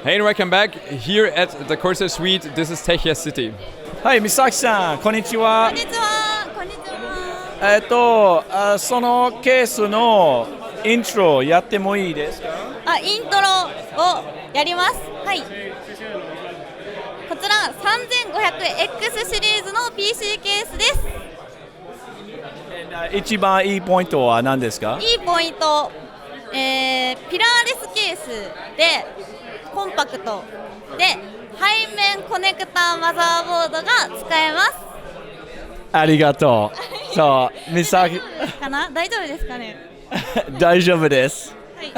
Hey and welcome back here at the Corsair Suite. This is Techia City. はい、三崎さん、こんにちは。こんにちは。こんにちは。そのケースのイントロやってもいいですか？イントロをやります。はい。こちら 3500X シリーズの PC ケースです。一番いいポイントは何ですか？いいポイント、ピラーレスケースでコンパクトで背面コネクターマザーボードが使えます。ありがとう。そう、三崎かな？大丈夫ですかね？大丈夫です。はい。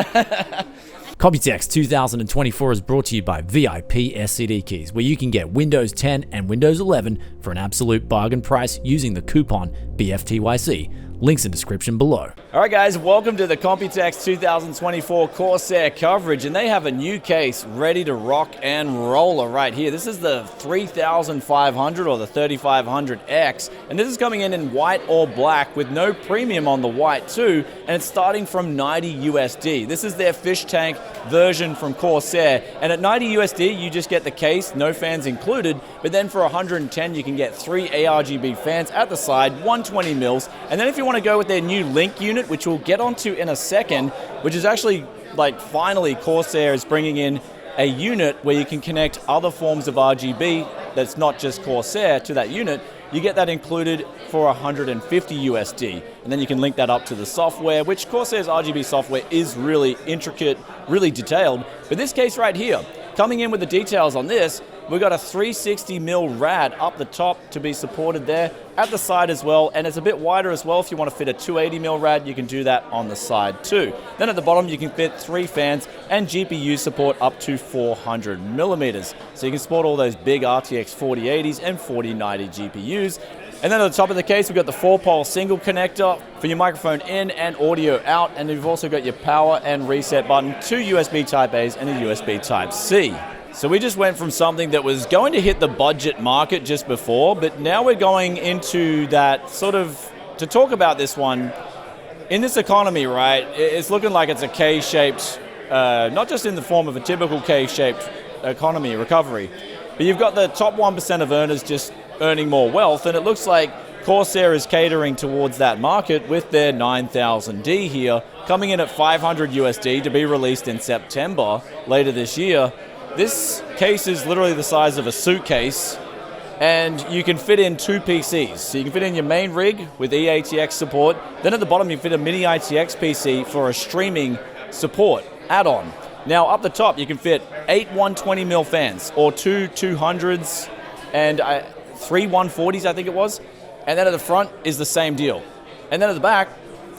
Computex 2024 is brought to you by VIP SCD Keys, where you can get Windows 10 and Windows 11 for an absolute bargain price using the coupon BFTYC. Links in description below. All right, guys, welcome to the Computex 2024 Corsair coverage, and they have a new case ready to rock and roll right here. This is the 3500 or the 3500X, and this is coming in white or black with no premium on the white too, and it's starting from 90 USD. This is their fish tank version from Corsair, and at 90 USD you just get the case, no fans included, but then for 110 you can get 3 ARGB fans at the side, 120 mils, and then if you want to go with their new Link unit, which we'll get onto in a second, which is actually like finally Corsair is bringing in a unit where you can connect other forms of RGB that's not just Corsair to that unit. You get that included for 150 USD, and then you can link that up to the software, which Corsair's RGB software is really intricate, really detailed. But this case right here, coming in with the details on this, we've got a 360mm rad up the top to be supported there, at the side as well, and it's a bit wider as well. If you want to fit a 280mm rad, you can do that on the side too. Then at the bottom, you can fit 3 fans and GPU support up to 400mm. So you can support all those big RTX 4080s and 4090 GPUs. And then at the top of the case, we've got the 4-pole single connector for your microphone in and audio out, and you've also got your power and reset button, 2 USB Type-A's and a USB Type-C. So we just went from something that was going to hit the budget market just before, but now we're going into that sort of, to talk about this one, in this economy, right, it's looking like it's a K-shaped, not just in the form of a typical K-shaped economy recovery, but you've got the top 1% of earners just earning more wealth, and it looks like Corsair is catering towards that market with their 9000D here, coming in at 500 USD to be released in September later this year. This case is literally the size of a suitcase, and you can fit in 2 PCs. So you can fit in your main rig with eATX support, then at the bottom you can fit a mini ITX PC for a streaming support add-on. Now up the top you can fit 8 120mm fans, or 2 200s and 3 140s I think it was, and then at the front is the same deal. And then at the back,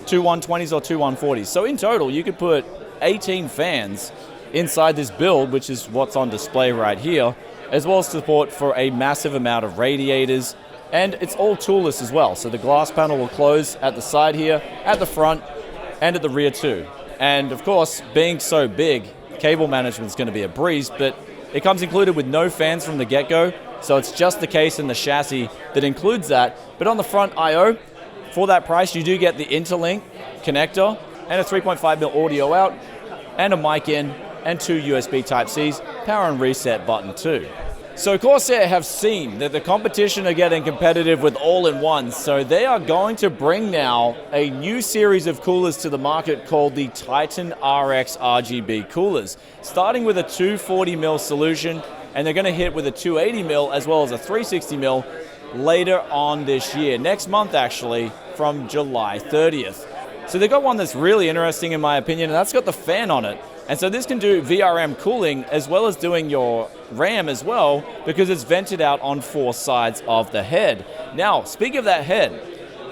2 120s or 2 140s. So in total you could put 18 fans inside this build, which is what's on display right here, as well as support for a massive amount of radiators, and it's all toolless as well. So the glass panel will close at the side here, at the front, and at the rear too. And of course, being so big, cable management is going to be a breeze, but it comes included with no fans from the get-go, so it's just the case and the chassis that includes that. But on the front I/O, for that price, you do get the interlink connector and a 3.5mm audio out, and a mic in, and 2 USB Type-C's, power and reset button too. So Corsair have seen that the competition are getting competitive with all-in-ones, so they are going to bring now a new series of coolers to the market called the Titan RX RGB coolers, starting with a 240mm solution, and they're going to hit with a 280mm as well as a 360mm later on this year, next month actually, from July 30th. So they've got one that's really interesting in my opinion, and that's got the fan on it. And so this can do VRM cooling as well as doing your RAM as well, because it's vented out on 4 sides of the head. Now, speaking of that head,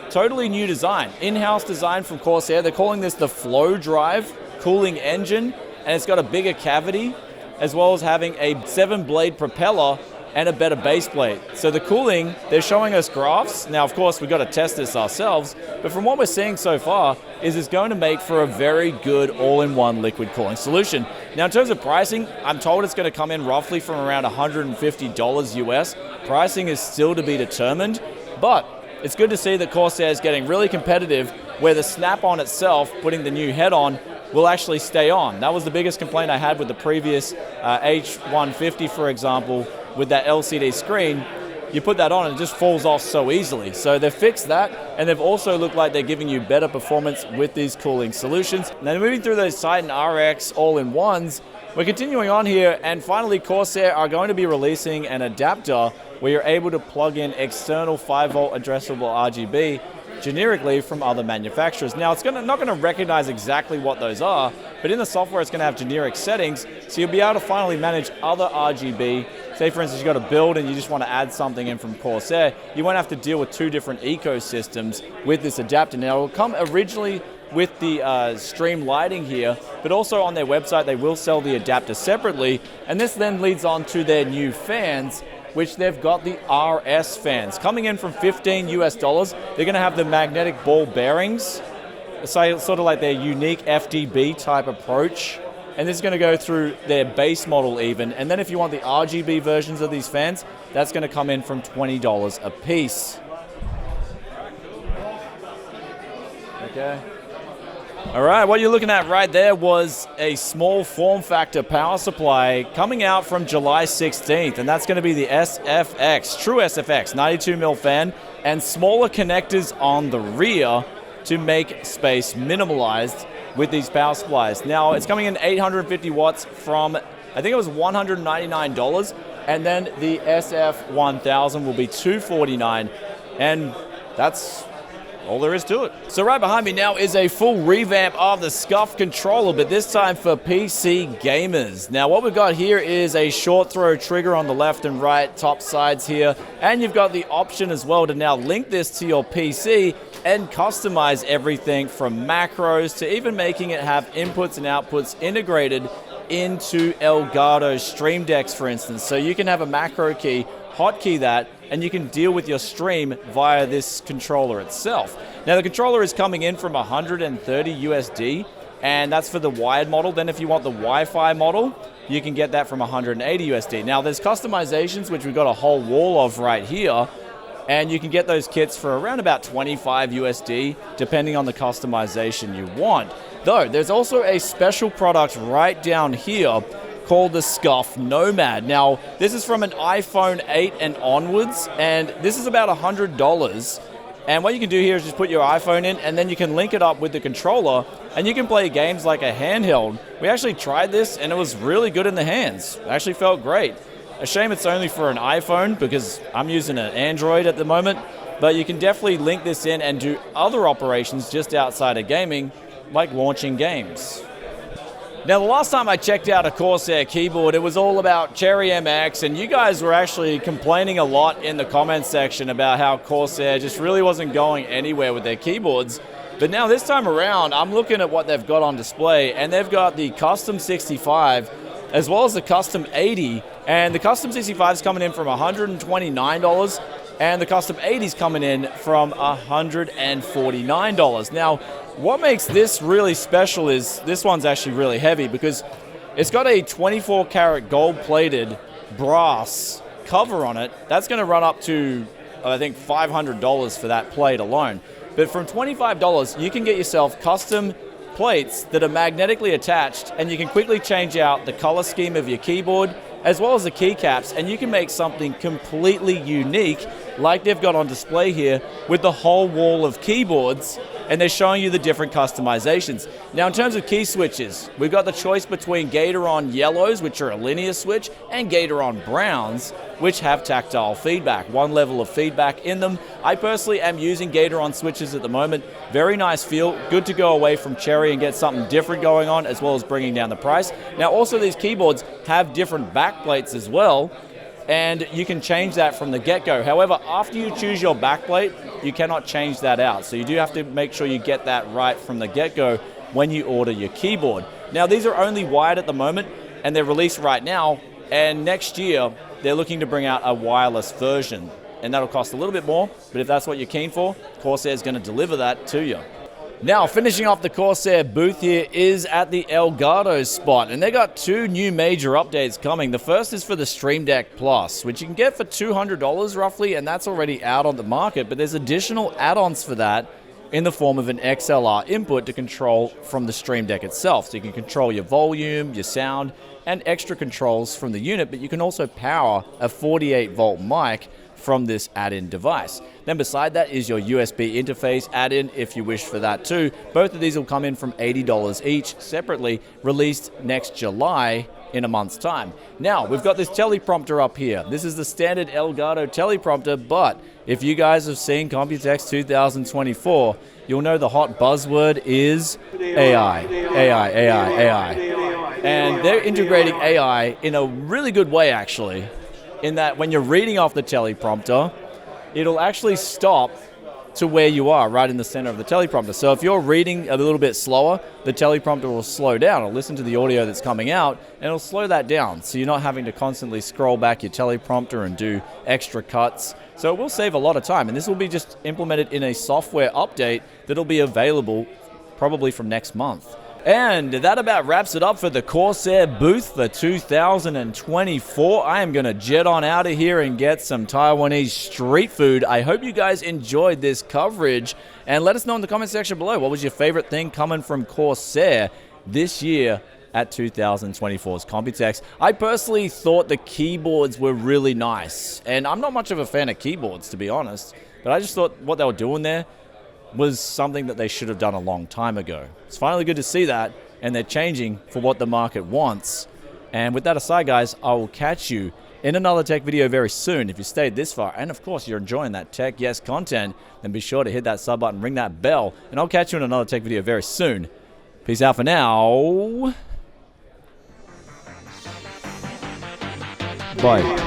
totally new design, in-house design from Corsair. They're calling this the Flow Drive cooling engine, and it's got a bigger cavity as well as having a 7-blade propeller and a better base plate. So the cooling, they're showing us graphs. Now, of course, we've got to test this ourselves, but from what we're seeing so far, is it's going to make for a very good all-in-one liquid cooling solution. Now, in terms of pricing, I'm told it's going to come in roughly from around $150 US. Pricing is still to be determined, but it's good to see that Corsair is getting really competitive, where the Snap-on itself, putting the new head on, will actually stay on. That was the biggest complaint I had with the previous H150, for example, with that LCD screen. You put that on and it just falls off so easily. So they've fixed that, and they've also looked like they're giving you better performance with these cooling solutions. Now moving through those Titan RX all-in-ones, we're continuing on here, and finally Corsair are going to be releasing an adapter where you're able to plug in external 5-volt addressable RGB generically from other manufacturers. Now it's not going to recognize exactly what those are, but in the software it's going to have generic settings, so you'll be able to finally manage other RGB. Say for instance you've got a build and you just want to add something in from Corsair, you won't have to deal with two different ecosystems with this adapter. Now it will come originally with the stream lighting here, but also on their website they will sell the adapter separately, and this then leads on to their new fans, which they've got the RS fans. Coming in from $15 US. They're gonna have the magnetic ball bearings, sort of like their unique FDB type approach. And this is gonna go through their base model even. And then if you want the RGB versions of these fans, that's gonna come in from $20 a piece. Okay. All right, what you're looking at right there was a small form factor power supply coming out from July 16th, and that's going to be the SFX, true SFX, 92mm fan, and smaller connectors on the rear to make space minimalized with these power supplies. Now, it's coming in 850 watts from, I think it was $199, and then the SF1000 will be $249, and that's all there is to it. So right behind me now is a full revamp of the SCUF controller, but this time for PC gamers. Now what we've got here is a short throw trigger on the left and right top sides here, and you've got the option as well to now link this to your PC and customize everything from macros to even making it have inputs and outputs integrated into Elgato Stream Decks, for instance. So you can have a macro key, hotkey that, and you can deal with your stream via this controller itself. Now the controller is coming in from 130 USD, and that's for the wired model. Then if you want the Wi-Fi model, you can get that from 180 USD. Now there's customizations, which we've got a whole wall of right here, and you can get those kits for around about 25 USD, depending on the customization you want. Though, there's also a special product right down here called the SCUF Nomad. Now, this is from an iPhone 8 and onwards, and this is about $100. And what you can do here is just put your iPhone in, and then you can link it up with the controller, and you can play games like a handheld. We actually tried this, and it was really good in the hands. It actually felt great. A shame it's only for an iPhone, because I'm using an Android at the moment, but you can definitely link this in and do other operations just outside of gaming, like launching games. Now, the last time I checked out a Corsair keyboard, it was all about Cherry MX, and you guys were actually complaining a lot in the comments section about how Corsair just really wasn't going anywhere with their keyboards. But now this time around, I'm looking at what they've got on display, and they've got the Custom 65 as well as the Custom 80, and the Custom 65 is coming in from $129, and the Custom 80 is coming in from $149. Now, what makes this really special is this one's actually really heavy because it's got a 24 karat gold plated brass cover on it. That's going to run up to, I think, $500 for that plate alone. But from $25, you can get yourself custom plates that are magnetically attached, and you can quickly change out the color scheme of your keyboard as well as the keycaps, and you can make something completely unique like they've got on display here with the whole wall of keyboards, and they're showing you the different customizations. Now in terms of key switches, we've got the choice between Gateron yellows, which are a linear switch, and Gateron browns, which have tactile feedback, one level of feedback in them. I personally am using Gateron switches at the moment. Very nice feel, good to go away from Cherry and get something different going on, as well as bringing down the price. Now also these keyboards have different back plates as well, and you can change that from the get-go. However, after you choose your backplate, you cannot change that out. So you do have to make sure you get that right from the get-go when you order your keyboard. Now, these are only wired at the moment, and they're released right now, and next year, they're looking to bring out a wireless version, and that'll cost a little bit more, but if that's what you're keen for, Corsair is going to deliver that to you. Now, finishing off the Corsair booth here is at the Elgato spot, and they got two new major updates coming. The first is for the Stream Deck Plus, which you can get for $200 roughly, and that's already out on the market, but there's additional add-ons for that, in the form of an XLR input to control from the Stream Deck itself. So you can control your volume, your sound, and extra controls from the unit, but you can also power a 48-volt mic from this add-in device. Then beside that is your USB interface add-in if you wish for that too. Both of these will come in from $80 each, separately released next July in a month's time. Now, we've got this teleprompter up here. This is the standard Elgato teleprompter, but if you guys have seen Computex 2024, you'll know the hot buzzword is AI. And they're integrating AI in a really good way, actually, in that when you're reading off the teleprompter, it'll actually stop to where you are, right in the center of the teleprompter. So if you're reading a little bit slower, the teleprompter will slow down. It'll listen to the audio that's coming out, and it'll slow that down, so you're not having to constantly scroll back your teleprompter and do extra cuts. So it will save a lot of time, and this will be just implemented in a software update that'll be available probably from next month. And that about wraps it up for the Corsair booth for 2024. I am going to jet on out of here and get some Taiwanese street food. I hope you guys enjoyed this coverage. And let us know in the comment section below, what was your favorite thing coming from Corsair this year at 2024's Computex? I personally thought the keyboards were really nice. And I'm not much of a fan of keyboards, to be honest. But I just thought what they were doing there was something that they should have done a long time ago. It's finally good to see that, and they're changing for what the market wants. And with that aside, guys, I will catch you in another tech video very soon. If you stayed this far, and of course you're enjoying that Tech Yes content, then be sure to hit that sub button, ring that bell, and I'll catch you in another tech video very soon. Peace out for now. Bye.